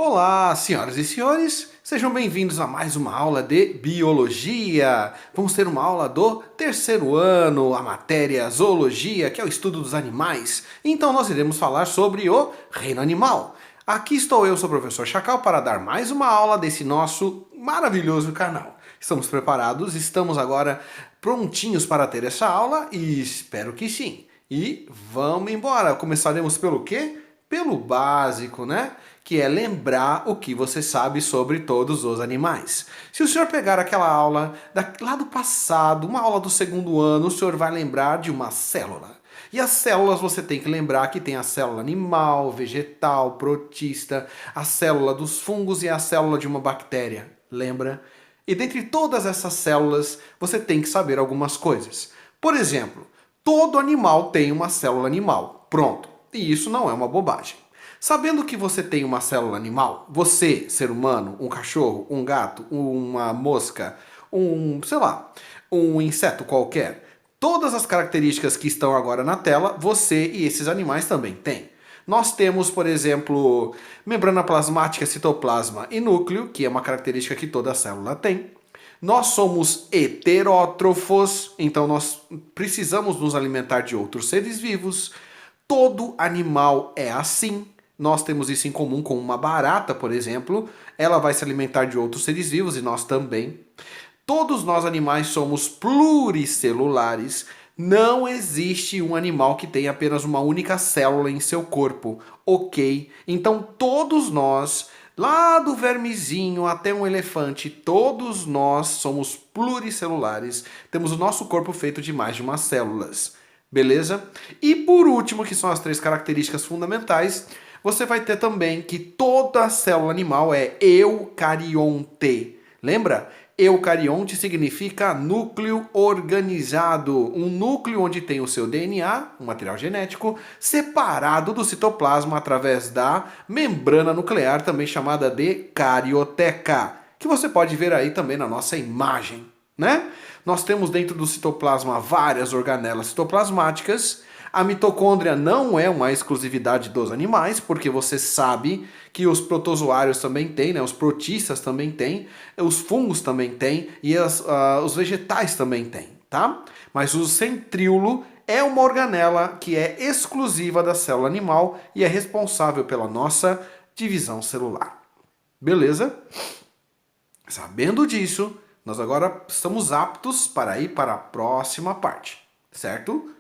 Olá, senhoras e senhores, sejam bem-vindos a mais uma aula de Biologia. Vamos ter uma aula do terceiro ano, a matéria Zoologia, que é o estudo dos animais. Então nós iremos falar sobre o reino animal. Aqui estou eu, sou o professor Chacal, para dar mais uma aula desse nosso maravilhoso canal. Estamos preparados? Estamos agora prontinhos para ter essa aula? E espero que sim. E vamos embora. Começaremos pelo quê? Pelo básico, né? Que é lembrar o que você sabe sobre todos os animais. Se o senhor pegar aquela aula lá do passado, uma aula do segundo ano, o senhor vai lembrar de uma célula. E as células você tem que lembrar que tem a célula animal, vegetal, protista, a célula dos fungos e a célula de uma bactéria. Lembra? E dentre todas essas células, você tem que saber algumas coisas. Por exemplo, todo animal tem uma célula animal. Pronto. E isso não é uma bobagem. Sabendo que você tem uma célula animal, você, ser humano, um cachorro, um gato, uma mosca, sei lá, um inseto qualquer, todas as características que estão agora na tela, você e esses animais também têm. Nós temos, por exemplo, membrana plasmática, citoplasma e núcleo, que é uma característica que toda célula tem. Nós somos heterótrofos, então nós precisamos nos alimentar de outros seres vivos. Todo animal é assim. Nós temos isso em comum com uma barata, por exemplo. Ela vai se alimentar de outros seres vivos e nós também. Todos nós animais somos pluricelulares. Não existe um animal que tenha apenas uma única célula em seu corpo, ok? Então todos nós, lá do vermezinho até um elefante, todos nós somos pluricelulares. Temos o nosso corpo feito de mais de umas células. Beleza? E por último, que são as três características fundamentais, você vai ter também que toda célula animal é eucarionte. Lembra? Eucarionte significa núcleo organizado. Um núcleo onde tem o seu DNA, um material genético, separado do citoplasma através da membrana nuclear, também chamada de carioteca, que você pode ver aí também na nossa imagem, né? Nós temos dentro do citoplasma várias organelas citoplasmáticas. A mitocôndria não é uma exclusividade dos animais, porque você sabe que os protozoários também têm, né? Os protistas também têm, os fungos também têm e os vegetais também têm, tá? Mas o centríolo é uma organela que é exclusiva da célula animal e é responsável pela nossa divisão celular. Beleza? Sabendo disso, nós agora estamos aptos para ir para a próxima parte, certo?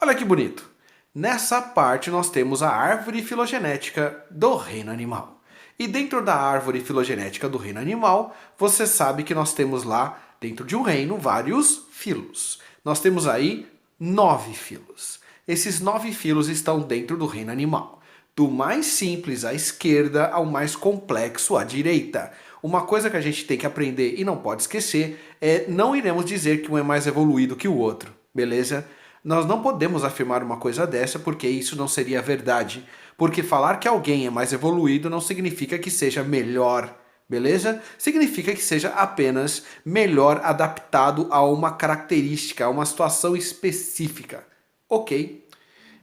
Olha que bonito. Nessa parte nós temos a árvore filogenética do reino animal. E dentro da árvore filogenética do reino animal, você sabe que nós temos lá, dentro de um reino, vários filos. Nós temos aí 9 filos. Esses 9 filos estão dentro do reino animal. Do mais simples à esquerda ao mais complexo à direita. Uma coisa que a gente tem que aprender e não pode esquecer é não iremos dizer que um é mais evoluído que o outro, beleza? Nós não podemos afirmar uma coisa dessa porque isso não seria verdade. Porque falar que alguém é mais evoluído não significa que seja melhor, beleza? Significa que seja apenas melhor adaptado a uma característica, a uma situação específica. Ok?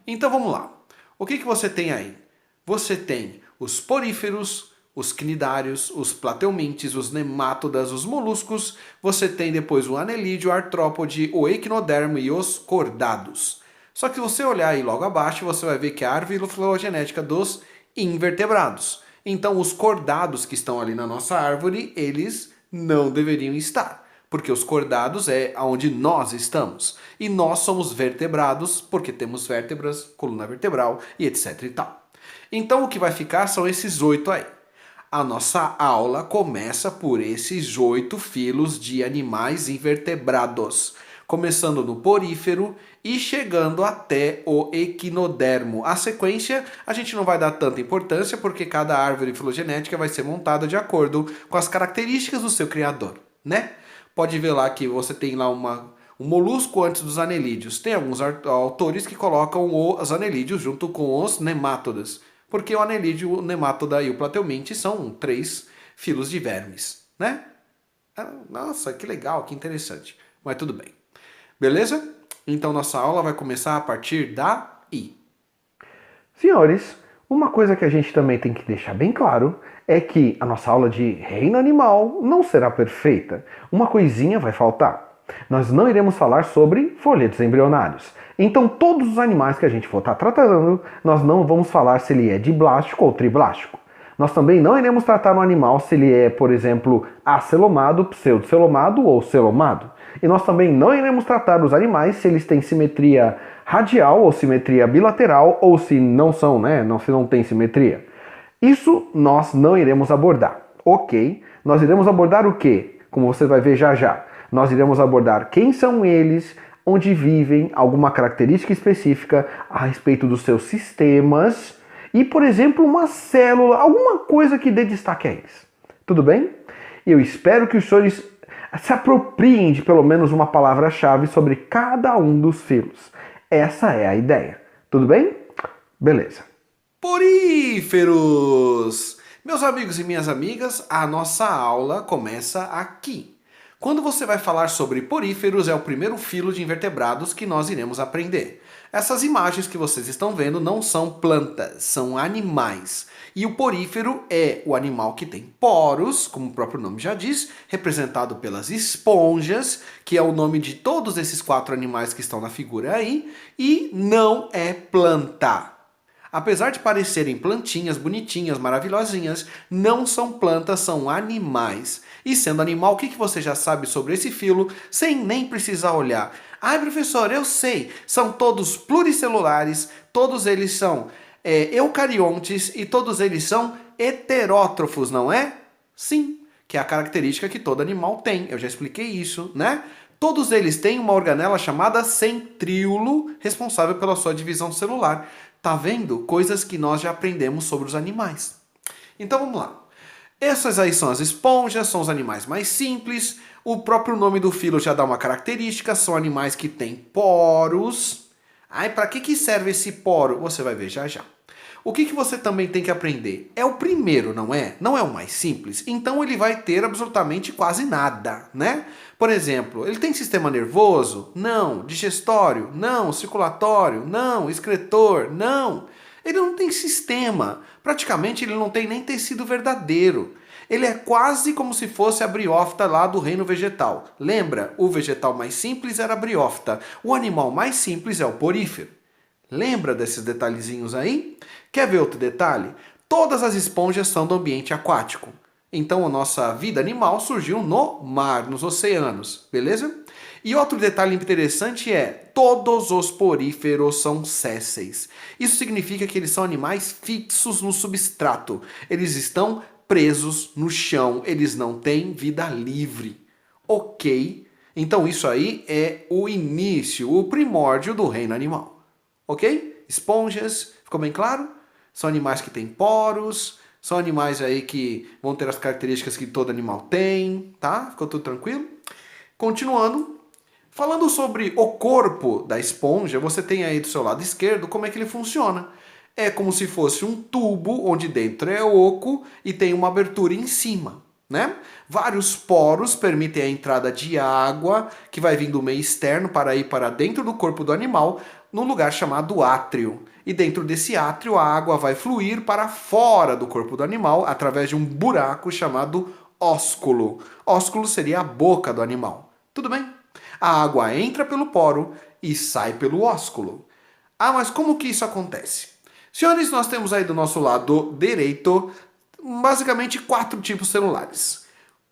Então vamos lá. O que você tem aí? Você tem os poríferos, os cnidários, os plateumintes, os nemátodas, os moluscos. Você tem depois o anelídeo, o artrópode, o equinodermo e os cordados. Só que se você olhar aí logo abaixo, você vai ver que a árvore filogenética dos invertebrados. Então os cordados que estão ali na nossa árvore, eles não deveriam estar. Porque os cordados é onde nós estamos. E nós somos vertebrados porque temos vértebras, coluna vertebral e etc e tal. Então o que vai ficar são esses 8 aí. A nossa aula começa por esses 8 filos de animais invertebrados, começando no porífero e chegando até o equinodermo. A sequência a gente não vai dar tanta importância porque cada árvore filogenética vai ser montada de acordo com as características do seu criador, né? Pode ver lá que você tem lá um molusco antes dos anelídeos. Tem alguns autores que colocam os anelídeos junto com os nemátodas. Porque o anelídeo, o nemátoda e o plateuminte são 3 filos de vermes, né? Nossa, que legal, que interessante. Mas tudo bem. Beleza? Então nossa aula vai começar a partir daí. Senhores, Uma coisa que a gente também tem que deixar bem claro é que a nossa aula de reino animal não será perfeita. Uma coisinha vai faltar. Nós não iremos falar sobre folhetos embrionários. Então, todos os animais que a gente for estar tratando, nós não vamos falar se ele é diblástico ou triblástico. Nós também não iremos tratar um animal se ele é, por exemplo, acelomado, pseudocelomado ou celomado. E nós também não iremos tratar os animais se eles têm simetria radial ou simetria bilateral ou se não são, né? Se não tem simetria. Isso nós não iremos abordar, ok? Nós iremos abordar o quê? Como você vai ver já já. Nós iremos abordar quem são eles, onde vivem, alguma característica específica a respeito dos seus sistemas e, por exemplo, uma célula, alguma coisa que dê destaque a eles. Tudo bem? Eu espero que os senhores se apropriem de pelo menos uma palavra-chave sobre cada um dos filos. Essa é a ideia. Tudo bem? Beleza. Poríferos! Meus amigos e minhas amigas, a nossa aula começa aqui. Quando você vai falar sobre poríferos, é o primeiro filo de invertebrados que nós iremos aprender. Essas imagens que vocês estão vendo não são plantas, são animais. E o porífero é o animal que tem poros, como o próprio nome já diz, representado pelas esponjas, que é o nome de todos esses 4 animais que estão na figura aí, e não é planta. Apesar de parecerem plantinhas bonitinhas, maravilhosinhas, não são plantas, são animais. E sendo animal, o que você já sabe sobre esse filo, sem nem precisar olhar? Ai, professor, eu sei, são todos pluricelulares, todos eles são eucariontes e todos eles são heterótrofos, não é? Sim, que é a característica que todo animal tem, eu já expliquei isso, né? Todos eles têm uma organela chamada centríolo, responsável pela sua divisão celular. Tá vendo? Coisas que nós já aprendemos sobre os animais. Então vamos lá. Essas aí são as esponjas, são os animais mais simples. O próprio nome do filo já dá uma característica, são animais que têm poros. Ai, para que serve esse poro? Você vai ver já já. O que você também tem que aprender? É o primeiro, não é? Não é o mais simples. Então ele vai ter absolutamente quase nada, né? Por exemplo, ele tem sistema nervoso? Não. Digestório? Não. Circulatório? Não. Excretor? Não. Ele não tem sistema. Praticamente ele não tem nem tecido verdadeiro. Ele é quase como se fosse a briófita lá do reino vegetal. Lembra? O vegetal mais simples era a briófita. O animal mais simples é o porífero. Lembra desses detalhezinhos aí? Quer ver outro detalhe? Todas as esponjas são do ambiente aquático. Então a nossa vida animal surgiu no mar, nos oceanos, beleza? E outro detalhe interessante é, todos os poríferos são sésseis. Isso significa que eles são animais fixos no substrato. Eles estão presos no chão, eles não têm vida livre. Ok? Então isso aí é o início, o primórdio do reino animal. Ok? Esponjas, ficou bem claro? São animais que têm poros, são animais aí que vão ter as características que todo animal tem, tá? Ficou tudo tranquilo? Continuando, falando sobre o corpo da esponja, você tem aí do seu lado esquerdo como é que ele funciona. É como se fosse um tubo onde dentro é oco e tem uma abertura em cima, né? Vários poros permitem a entrada de água que vai vir do meio externo para ir para dentro do corpo do animal, num lugar chamado átrio. E dentro desse átrio a água vai fluir para fora do corpo do animal através de um buraco chamado ósculo. Ósculo seria a boca do animal. Tudo bem? A água entra pelo poro e sai pelo ósculo. Ah, mas como que isso acontece? Senhores, nós temos aí do nosso lado direito basicamente 4 tipos celulares: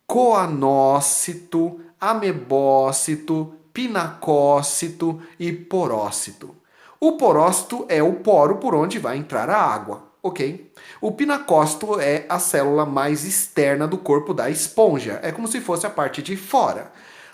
coanócito, amebócito, pinacócito e porócito. O porócito é o poro por onde vai entrar a água, ok? O pinacócito é a célula mais externa do corpo da esponja, é como se fosse a parte de fora.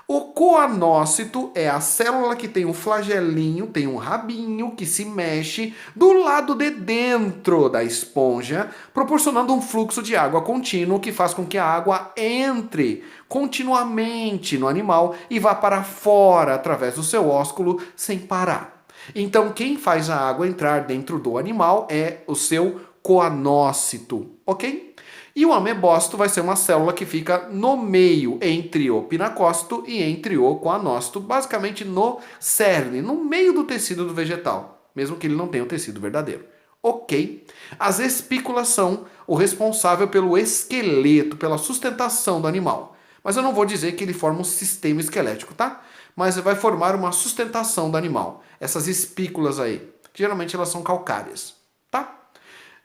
O coanócito é a célula que tem um flagelinho, tem um rabinho que se mexe do lado de dentro da esponja, proporcionando um fluxo de água contínuo que faz com que a água entre continuamente no animal e vá para fora através do seu ósculo sem parar. Então quem faz a água entrar dentro do animal é o seu coanócito, ok? E o amebócito vai ser uma célula que fica no meio entre o pinacócito e entre o coanócito, basicamente no cerne, no meio do tecido do vegetal, mesmo que ele não tenha o tecido verdadeiro. Ok. As espículas são o responsável pelo esqueleto, pela sustentação do animal. Mas eu não vou dizer que ele forma um sistema esquelético, tá? Mas vai formar uma sustentação do animal. Essas espículas aí, que geralmente elas são calcárias, tá?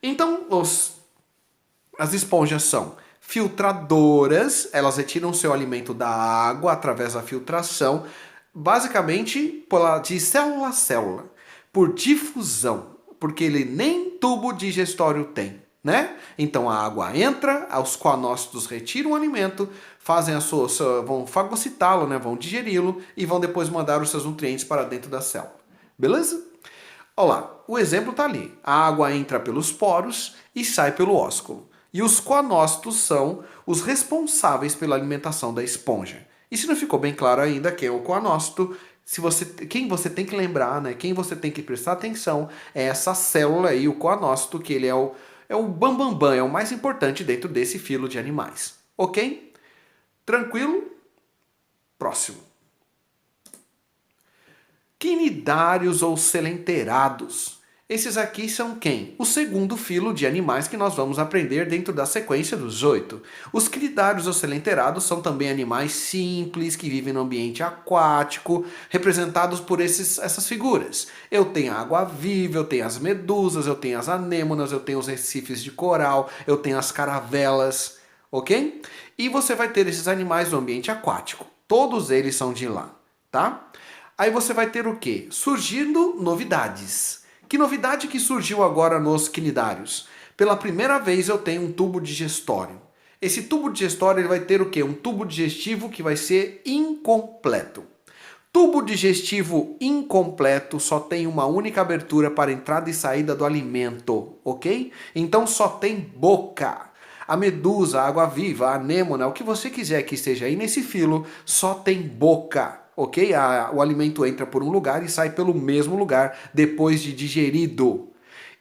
Então, as esponjas são filtradoras, elas retiram seu alimento da água através da filtração, basicamente de célula a célula, por difusão, porque ele nem tubo digestório tem, né? Então a água entra, os coanócitos retiram o alimento, fazem vão fagocitá-lo, né? Vão digeri-lo e vão depois mandar os seus nutrientes para dentro da célula. Beleza? Olha lá, o exemplo está ali. A água entra pelos poros e sai pelo ósculo. E os coanócitos são os responsáveis pela alimentação da esponja. E se não ficou bem claro ainda quem é o coanócito, quem você tem que lembrar, né? Quem você tem que prestar atenção é essa célula aí, o coanócito, que ele é o bambambam, é o mais importante dentro desse filo de animais. Ok? Tranquilo? Próximo. Quinidários ou selenterados. Esses aqui são quem? O segundo filo de animais que nós vamos aprender dentro da sequência dos 8. Os quinidários ou selenterados são também animais simples que vivem no ambiente aquático, representados por essas figuras. Eu tenho a água-viva, eu tenho as medusas, eu tenho as anêmonas, eu tenho os recifes de coral, eu tenho as caravelas, ok? E você vai ter esses animais no ambiente aquático. Todos eles são de lá, tá? Aí você vai ter o quê? Surgindo novidades. Que novidade que surgiu agora nos quinidários? Pela primeira vez eu tenho um tubo digestório. Esse tubo digestório ele vai ter o quê? Um tubo digestivo que vai ser incompleto. Tubo digestivo incompleto só tem uma única abertura para entrada e saída do alimento, ok? Então só tem boca. A medusa, a água-viva, a anêmona, o que você quiser que esteja aí nesse filo, só tem boca. Ok? O alimento entra por um lugar e sai pelo mesmo lugar depois de digerido.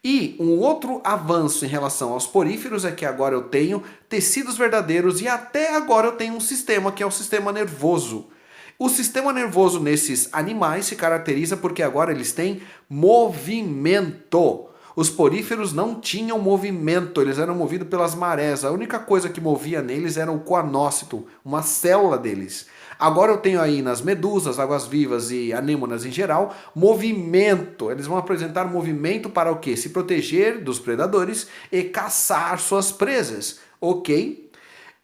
E um outro avanço em relação aos poríferos é que agora eu tenho tecidos verdadeiros e até agora eu tenho um sistema que é o sistema nervoso. O sistema nervoso nesses animais se caracteriza porque agora eles têm movimento. Os poríferos não tinham movimento, eles eram movidos pelas marés. A única coisa que movia neles era o coanócito, uma célula deles. Agora eu tenho aí nas medusas, águas-vivas e anêmonas em geral, movimento. Eles vão apresentar movimento para o quê? Se proteger dos predadores e caçar suas presas, ok?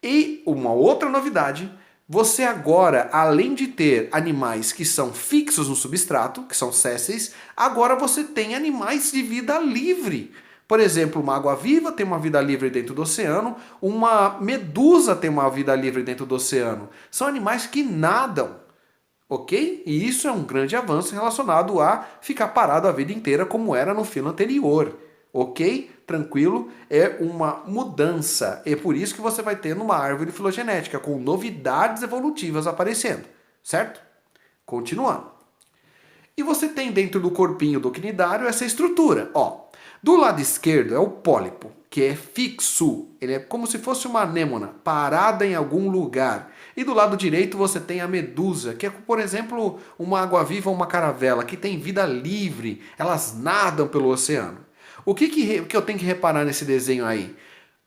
E uma outra novidade, você agora, além de ter animais que são fixos no substrato, que são sésseis, agora você tem animais de vida livre. Por exemplo, uma água-viva tem uma vida livre dentro do oceano, uma medusa tem uma vida livre dentro do oceano. São animais que nadam, ok? E isso é um grande avanço relacionado a ficar parado a vida inteira como era no filo anterior, ok? Tranquilo? É uma mudança. É por isso que você vai ter numa árvore filogenética, com novidades evolutivas aparecendo, certo? Continuando. E você tem dentro do corpinho do quinidário essa estrutura, ó. Do lado esquerdo é o pólipo, que é fixo. Ele é como se fosse uma anêmona, parada em algum lugar. E do lado direito você tem a medusa, que é, por exemplo, uma água-viva ou uma caravela, que tem vida livre. Elas nadam pelo oceano. O que eu tenho que reparar nesse desenho aí?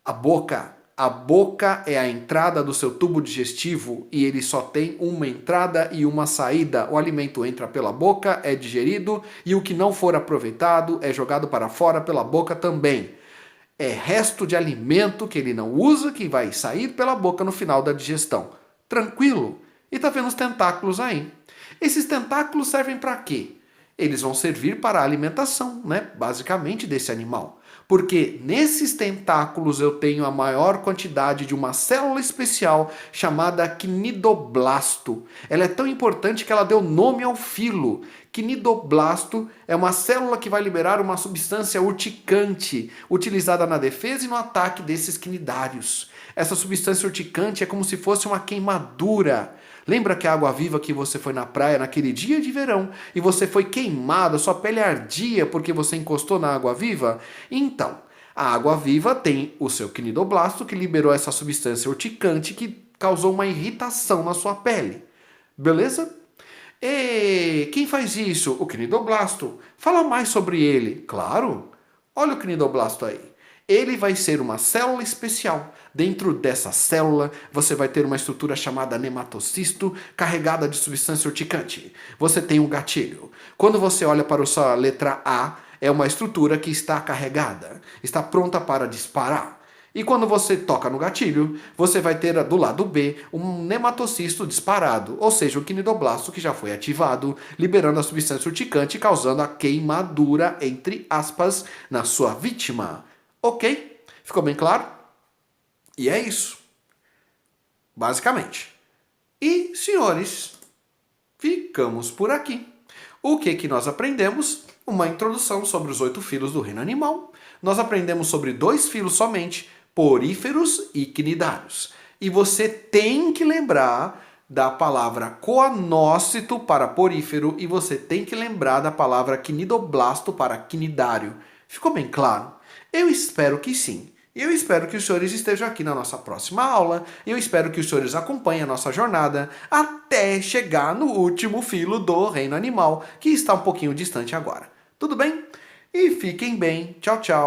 A boca. A boca é a entrada do seu tubo digestivo e ele só tem uma entrada e uma saída. O alimento entra pela boca, é digerido e o que não for aproveitado é jogado para fora pela boca também. É resto de alimento que ele não usa que vai sair pela boca no final da digestão. Tranquilo? E tá vendo os tentáculos aí? Esses tentáculos servem para quê? Eles vão servir para a alimentação, né? Basicamente desse animal. Porque nesses tentáculos eu tenho a maior quantidade de uma célula especial chamada quinidoblasto. Ela é tão importante que ela deu nome ao filo. Quinidoblasto é uma célula que vai liberar uma substância urticante, utilizada na defesa e no ataque desses quinidários. Essa substância urticante é como se fosse uma queimadura. Lembra que a água-viva que você foi na praia naquele dia de verão e você foi queimado, sua pele ardia porque você encostou na água-viva? Então, a água-viva tem o seu quinidoblasto que liberou essa substância urticante que causou uma irritação na sua pele. Beleza? E quem faz isso? O quinidoblasto. Fala mais sobre ele. Claro. Olha o cnidoblasto aí. Ele vai ser uma célula especial. Dentro dessa célula, você vai ter uma estrutura chamada nematocisto, carregada de substância urticante. Você tem um gatilho. Quando você olha para a sua letra A, é uma estrutura que está carregada, está pronta para disparar. E quando você toca no gatilho, você vai ter do lado B um nematocisto disparado, ou seja, o cnidoblasto que já foi ativado, liberando a substância urticante, causando a queimadura, entre aspas, na sua vítima. Ok? Ficou bem claro? E é isso, basicamente. E, senhores, ficamos por aqui. O que nós aprendemos? Uma introdução sobre os 8 filos do reino animal. Nós aprendemos sobre 2 filos somente, poríferos e cnidários. E você tem que lembrar da palavra coanócito para porífero e você tem que lembrar da palavra cnidoblasto para cnidário. Ficou bem claro? Eu espero que sim. Eu espero que os senhores estejam aqui na nossa próxima aula. Eu espero que os senhores acompanhem a nossa jornada até chegar no último filo do reino animal, que está um pouquinho distante agora. Tudo bem? E fiquem bem. Tchau, tchau.